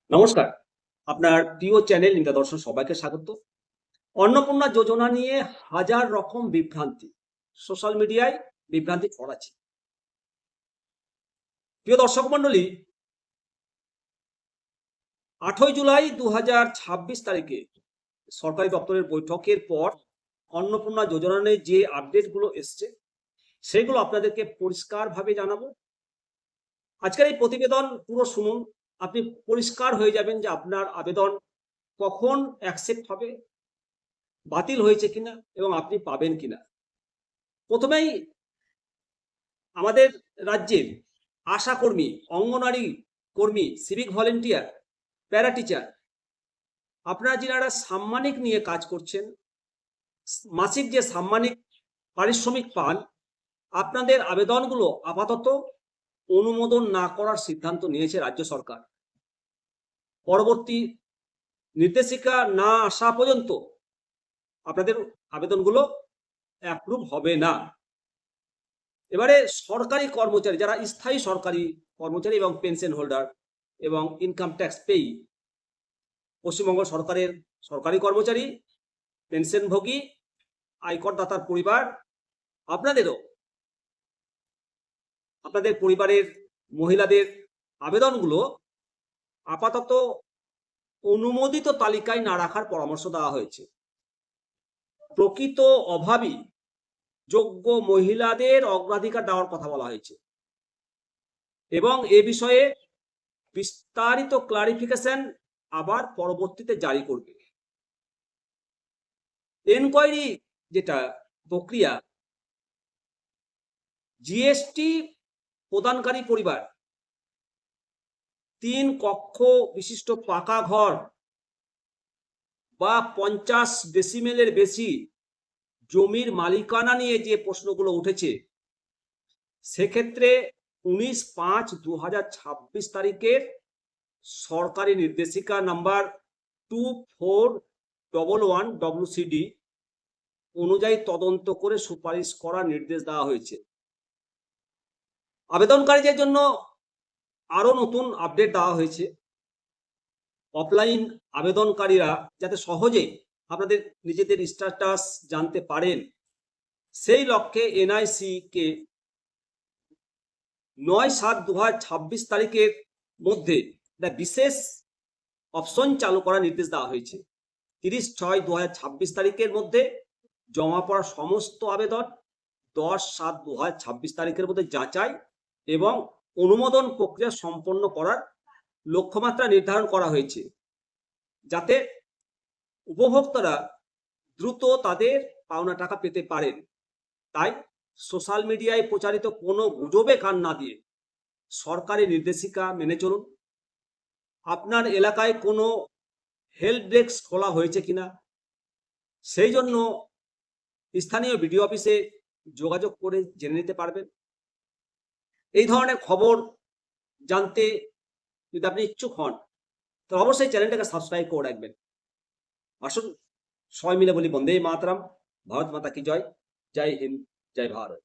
নমস্কার। আপনার প্রিয় চ্যানেল নিন্দা দর্শন সবাইকে স্বাগত। অন্নপূর্ণা যোজনা নিয়ে হাজার রকম বিভ্রান্তি সোশ্যাল মিডিয়ায় বিভ্রান্তি ছড়াচ্ছে। প্রিয় দর্শক মণ্ডলী, 8ই জুলাই 2026 তারিখে সরকারি দপ্তরের বৈঠকের পর অন্নপূর্ণা যোজনা নিয়ে যে আপডেটগুলো এসছে সেগুলো আপনাদেরকে পরিষ্কারভাবে জানাবো। আজকের এই প্রতিবেদন পুরো শুনুন, আপনি পরিষ্কার হয়ে যাবেন যে আপনার আবেদন কখন অ্যাকসেপ্ট হবে, বাতিল হয়েছে কিনা এবং আপনি পাবেন কিনা। প্রথমেই আমাদের রাজ্যের আশা কর্মী, অঙ্গনওয়াড়ি কর্মী, সিভিক ভলেন্টিয়ার, প্যারা টিচার, আপনারা যারা সাম্মানিক নিয়ে কাজ করছেন, মাসিক যে সাম্মানিক পারিশ্রমিক পান, আপনাদের আবেদনগুলো আপাতত অনুমোদন না করার সিদ্ধান্ত নিয়েছে রাজ্য সরকার। পরবর্তী নির্দেশিকা না আসা পর্যন্ত আপনাদের আবেদনগুলো অ্যাপ্রুভ হবে না। এবারে সরকারি কর্মচারী, যারা স্থায়ী সরকারি কর্মচারী এবং পেনশন হোল্ডার এবং ইনকাম ট্যাক্স পেই, পশ্চিমবঙ্গ সরকারের সরকারি কর্মচারী, পেনশনভোগী, আয়করদাতার পরিবার, আপনাদের পরিবারের মহিলাদের আবেদনগুলো আপাতত অনুমোদিত তালিকায় না রাখার পরামর্শ দেওয়া হয়েছে। প্রকৃত অভাবী যোগ্য মহিলাদের অগ্রাধিকার দেওয়ার কথা বলা হয়েছে এবং এ বিষয়ে বিস্তারিত ক্লারিফিকেশন আবার পরবর্তীতে জারি করবে। এনকোয়ারি যেটা প্রক্রিয়া, জিএসটি প্রদানকারী পরিবার, 3 কক্ষ বিশিষ্ট পাকা ঘর বা 50 ডেসিমেলের বেশি জমির মালিকানা নিয়ে যে প্রশ্নগুলো উঠেছে, সেক্ষেত্রে 19/5/2026 তারিখের সরকারি নির্দেশিকা নাম্বার 2411 WCD অনুযায়ী তদন্ত করে সুপারিশ করার নির্দেশ দেওয়া হয়েছে। আবেদনকারীদের জন্য আরো নতুন আপডেট দেওয়া হয়েছে। অফলাইন আবেদনকারীরা যাতে সহজে আপনাদের নিজেদের স্ট্যাটাস জানতে পারেন, সেই লক্ষ্যে এনআইসি কে 9/7/2026 তারিখের মধ্যে বিশেষ অপশন চালু করার নির্দেশ দেওয়া হয়েছে। 30/6/2026 তারিখের মধ্যে জমা পড়া সমস্ত আবেদন 10/7/2026 তারিখের মধ্যে যাচাই এবং অনুমোদন প্রক্রিয়া সম্পন্ন করার লক্ষ্যমাত্রা নির্ধারণ করা হয়েছে, যাতে উপভোক্তারা দ্রুত তাদের পাওনা টাকা পেতে পারেন। তাই সোশ্যাল মিডিয়ায় প্রচারিত কোনো গুজবে কান না দিয়ে সরকারি নির্দেশিকা মেনে চলুন। আপনার এলাকায় কোনো হেল্প ডেস্ক খোলা হয়েছে কিনা সেই জন্য স্থানীয় বিডিও অফিসে যোগাযোগ করে জেনে নিতে পারবেন। এই ধরনের খবর জানতে যদি আপনি ইচ্ছুক হন, তাহলে অবশ্যই চ্যানেলটাকে সাবস্ক্রাইব করে রাখবেন। আসুন সবাই মিলে বলি বন্দে মাতরম, ভারত মাতা কি জয়, জয় হিন্দ, জয় ভারত।